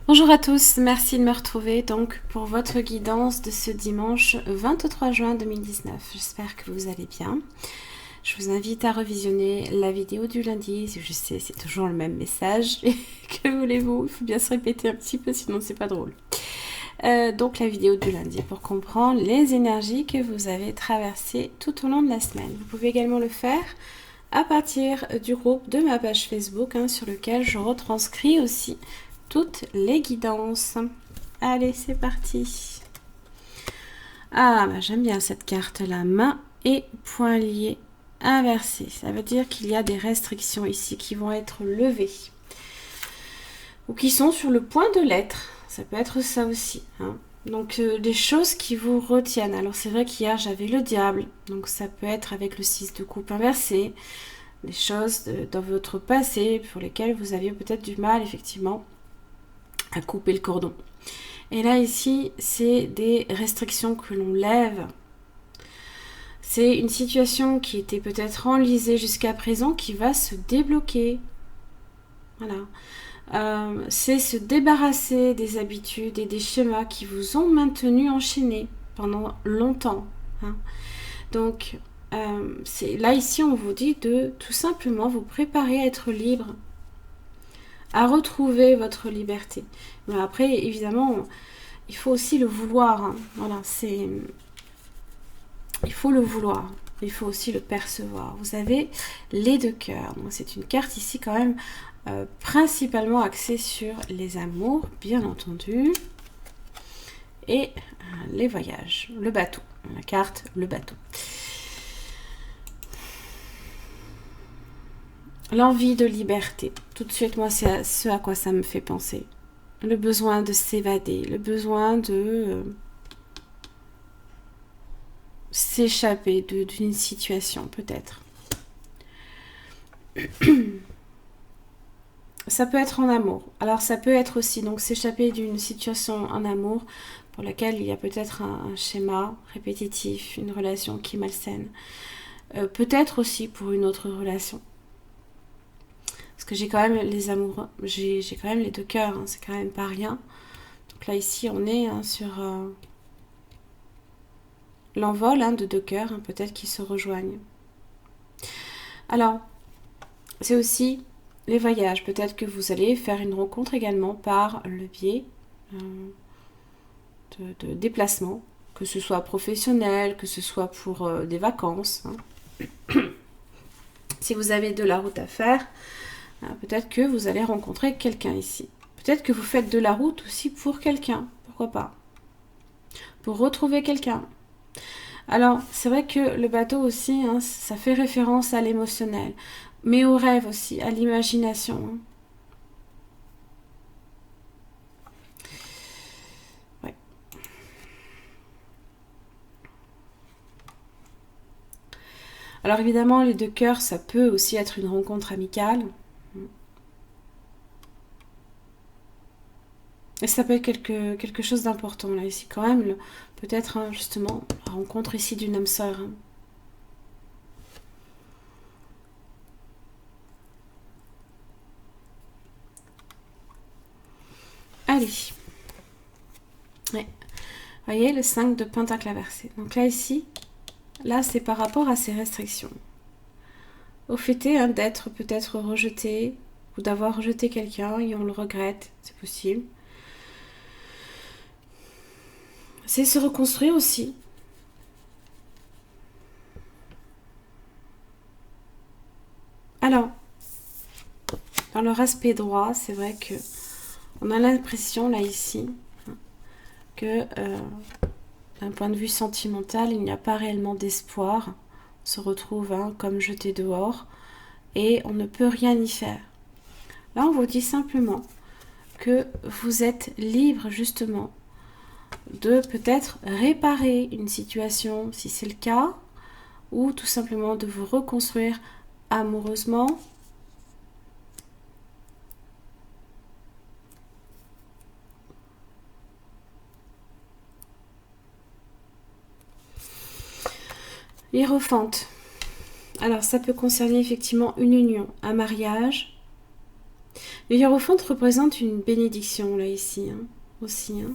Bonjour à tous, merci de me retrouver donc pour votre guidance de ce dimanche 23 juin 2019. J'espère que vous allez bien. Je vous invite à revisionner la vidéo du lundi. Je sais, c'est toujours le même message. Que voulez-vous? Il faut bien se répéter un petit peu, sinon c'est pas drôle. Donc la vidéo du lundi pour comprendre les énergies que vous avez traversées tout au long de la semaine. Vous pouvez également le faire à partir du groupe de ma page Facebook sur lequel je retranscris aussi toutes les guidances. Allez, c'est parti. Ah, bah, j'aime bien cette carte là. Main et poing liés inversés. Ça veut dire qu'il y a des restrictions ici qui vont être levées. Ou qui sont sur le point de l'être. Ça peut être ça aussi. Donc, des choses qui vous retiennent. Alors, c'est vrai qu'hier, j'avais le diable. Donc, ça peut être avec le 6 de coupe inversé. Des choses dans votre passé pour lesquelles vous aviez peut-être du mal, effectivement, à couper le cordon. Et là, ici, c'est des restrictions que l'on lève. C'est une situation qui était peut-être enlisée jusqu'à présent qui va se débloquer. Voilà. C'est se débarrasser des habitudes et des schémas qui vous ont maintenu enchaînés pendant longtemps. Donc, là, ici, on vous dit de tout simplement vous préparer à être libre, à retrouver votre liberté. Mais après, évidemment, il faut aussi le vouloir. Voilà, il faut le vouloir. Il faut aussi le percevoir. Vous avez les deux cœurs. C'est une carte ici quand même principalement axée sur les amours, bien entendu. Et les voyages. Le bateau. La carte, le bateau. L'envie de liberté. Tout de suite, moi, c'est ce à quoi ça me fait penser. Le besoin de s'évader, le besoin de s'échapper d'une situation, peut-être. Ça peut être en amour. Alors, ça peut être aussi, donc, s'échapper d'une situation en amour pour laquelle il y a peut-être un schéma répétitif, une relation qui est malsaine. Peut-être aussi pour une autre relation. Parce que j'ai quand même les amoureux, j'ai quand même les deux cœurs, c'est quand même pas rien. Donc là, ici, on est sur l'envol de deux cœurs, peut-être qui se rejoignent. Alors, c'est aussi les voyages. Peut-être que vous allez faire une rencontre également par le biais de déplacements, que ce soit professionnel, que ce soit pour des vacances. Si vous avez de la route à faire, peut-être que vous allez rencontrer quelqu'un ici. Peut-être que vous faites de la route aussi pour quelqu'un. Pourquoi pas? Pour retrouver quelqu'un. Alors, c'est vrai que le bateau aussi, ça fait référence à l'émotionnel. Mais au rêve aussi, à l'imagination. Ouais. Alors évidemment, les deux cœurs, ça peut aussi être une rencontre amicale. Et ça peut être quelque chose d'important là ici quand même. Peut-être justement la rencontre ici d'une âme sœur. Allez. Ouais. Vous voyez le 5 de pentacle inversé. Donc là ici, là c'est par rapport à ces restrictions. Au fait d'être peut-être rejeté ou d'avoir rejeté quelqu'un et on le regrette, c'est possible. C'est se reconstruire aussi. Alors, dans leur aspect droit, c'est vrai que on a l'impression là ici que d'un point de vue sentimental, il n'y a pas réellement d'espoir. On se retrouve comme jeté dehors et on ne peut rien y faire. Là, on vous dit simplement que vous êtes libre justement de peut-être réparer une situation si c'est le cas, ou tout simplement de vous reconstruire amoureusement. Hiérophante. Alors ça peut concerner effectivement une union, un mariage. Le hiérophante représente une bénédiction là ici, hein, aussi. Hein.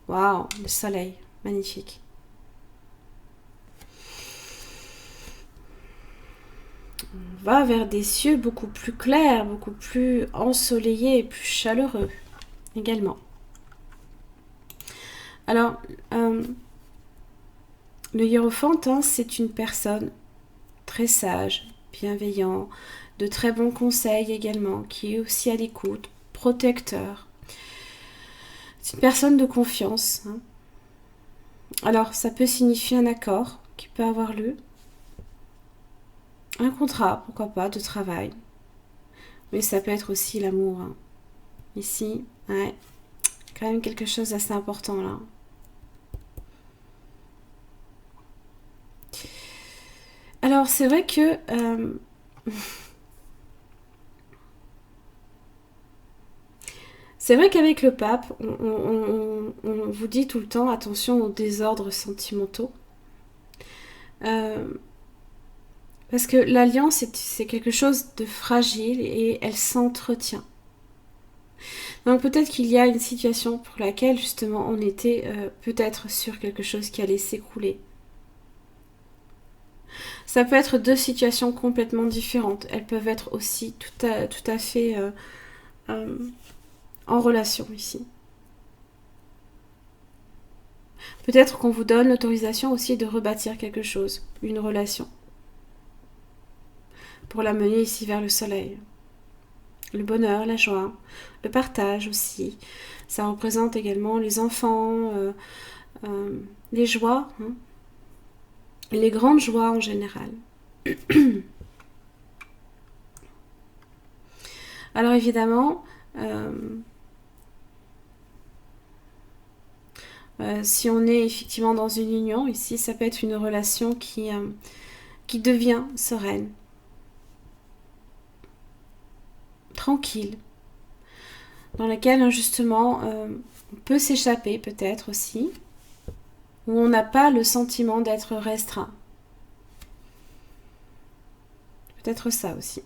Waouh, le soleil, magnifique. On va vers des cieux beaucoup plus clairs, beaucoup plus ensoleillés et plus chaleureux également. Alors, le hiérophante, hein, c'est une personne très sage, bienveillant, de très bons conseils également, qui est aussi à l'écoute, protecteur. C'est une personne de confiance. Hein. Alors, ça peut signifier un accord qui peut avoir lieu, un contrat, pourquoi pas, de travail. Mais ça peut être aussi l'amour. Hein. Ici, ouais, quand même quelque chose d'assez important là. Alors, c'est vrai que... c'est vrai qu'avec le pape, on vous dit tout le temps attention aux désordres sentimentaux. Parce que l'alliance, c'est quelque chose de fragile et elle s'entretient. Donc peut-être qu'il y a une situation pour laquelle justement on était peut-être sur quelque chose qui allait s'écrouler. Ça peut être deux situations complètement différentes. Elles peuvent être aussi tout à fait en relation ici. Peut-être qu'on vous donne l'autorisation aussi de rebâtir quelque chose, une relation, pour la mener ici vers le soleil. Le bonheur, la joie, le partage aussi. Ça représente également les enfants, les joies, hein, les grandes joies en général. Alors évidemment, si on est effectivement dans une union, ici ça peut être une relation qui devient sereine, tranquille, dans laquelle justement on peut s'échapper peut-être aussi, où on n'a pas le sentiment d'être restreint. Peut-être ça aussi.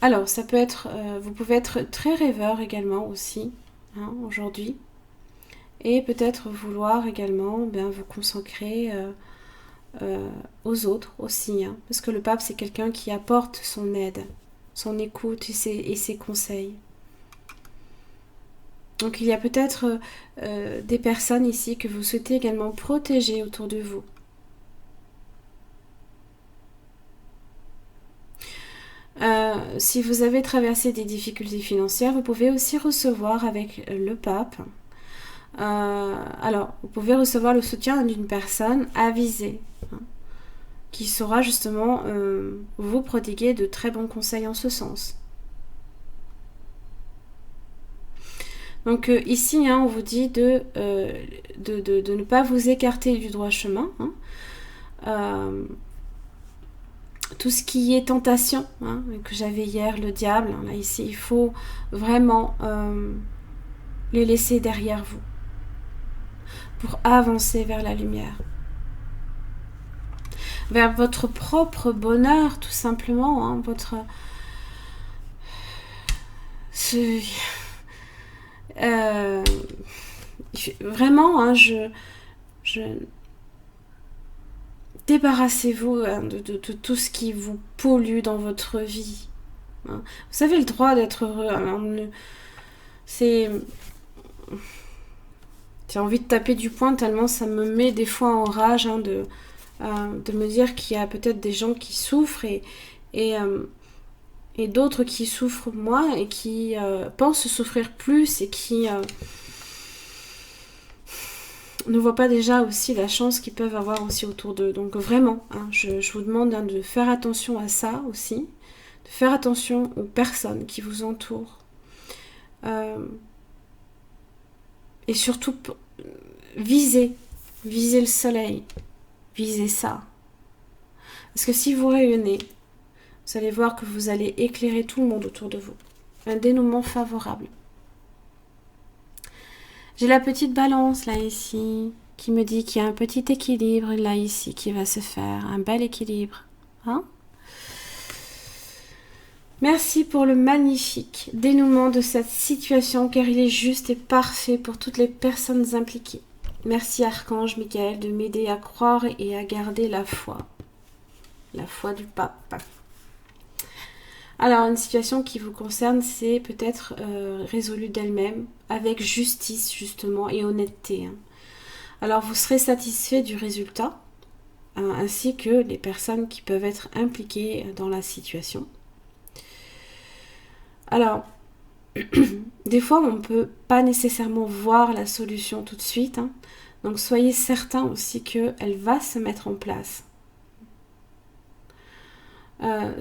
Alors, ça peut être, vous pouvez être très rêveur également aussi, hein, aujourd'hui. Et peut-être vouloir également vous consacrer aux autres aussi. Hein, parce que le pape, c'est quelqu'un qui apporte son aide, son écoute et ses conseils. Donc il y a peut-être des personnes ici que vous souhaitez également protéger autour de vous. Si vous avez traversé des difficultés financières, vous pouvez aussi recevoir avec le pape. Alors, vous pouvez recevoir le soutien d'une personne avisée, hein, qui saura justement vous prodiguer de très bons conseils en ce sens. Donc ici, hein, on vous dit de ne pas vous écarter du droit chemin. Hein. Tout ce qui est tentation, hein, que j'avais hier, le diable, hein, là ici, il faut vraiment les laisser derrière vous pour avancer vers la lumière. Vers votre propre bonheur, tout simplement, hein, votre... vraiment, hein, débarrassez-vous, hein, de tout ce qui vous pollue dans votre vie. Hein. Vous avez le droit d'être heureux. Alors, j'ai envie de taper du poing tellement ça me met des fois en rage, hein, de me dire qu'il y a peut-être des gens qui souffrent et d'autres qui souffrent moins et qui pensent souffrir plus et qui ne voient pas déjà aussi la chance qu'ils peuvent avoir aussi autour d'eux. Donc vraiment, hein, je vous demande de faire attention à ça aussi, de faire attention aux personnes qui vous entourent. Et surtout, visez le soleil, visez ça. Parce que si vous rayonnez, vous allez voir que vous allez éclairer tout le monde autour de vous. Un dénouement favorable. J'ai la petite balance là ici qui me dit qu'il y a un petit équilibre là ici qui va se faire. Un bel équilibre. Hein? Merci pour le magnifique dénouement de cette situation car il est juste et parfait pour toutes les personnes impliquées. Merci Archange Michael de m'aider à croire et à garder la foi. La foi du pape. Alors, une situation qui vous concerne, c'est peut-être résolue d'elle-même, avec justice justement et honnêteté. Hein. Alors, vous serez satisfait du résultat, ainsi que les personnes qui peuvent être impliquées dans la situation. Alors, des fois, on ne peut pas nécessairement voir la solution tout de suite, hein. Donc soyez certain aussi qu'elle va se mettre en place.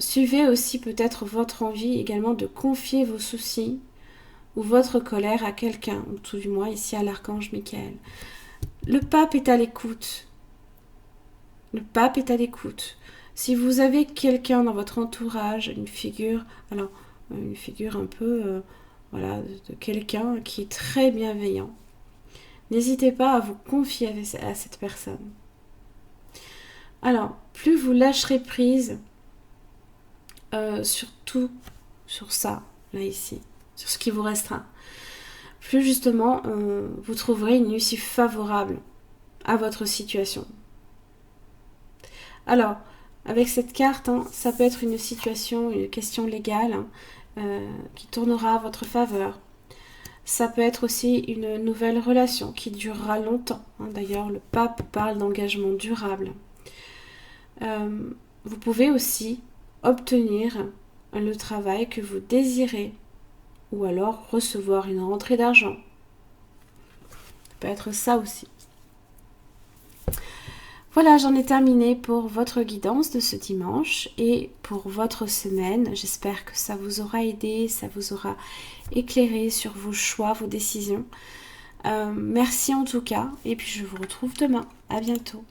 Suivez aussi peut-être votre envie également de confier vos soucis ou votre colère à quelqu'un, ou tout du moins ici à l'archange Michael. Le pape est à l'écoute. Le pape est à l'écoute. Si vous avez quelqu'un dans votre entourage, une figure, alors une figure un peu, voilà, de quelqu'un qui est très bienveillant, n'hésitez pas à vous confier à cette personne. Alors, plus vous lâcherez prise, surtout sur ça, là ici, sur ce qui vous restera, plus justement vous trouverez une issue favorable à votre situation. Alors, avec cette carte, hein, ça peut être une situation, une question légale qui tournera à votre faveur. Ça peut être aussi une nouvelle relation qui durera longtemps. Hein. D'ailleurs, le pape parle d'engagement durable. Vous pouvez aussi obtenir le travail que vous désirez ou alors recevoir une rentrée d'argent. Ça peut être ça aussi. Voilà, j'en ai terminé pour votre guidance de ce dimanche et pour votre semaine. J'espère que ça vous aura aidé, ça vous aura éclairé sur vos choix, vos décisions. Merci en tout cas et puis je vous retrouve demain. À bientôt.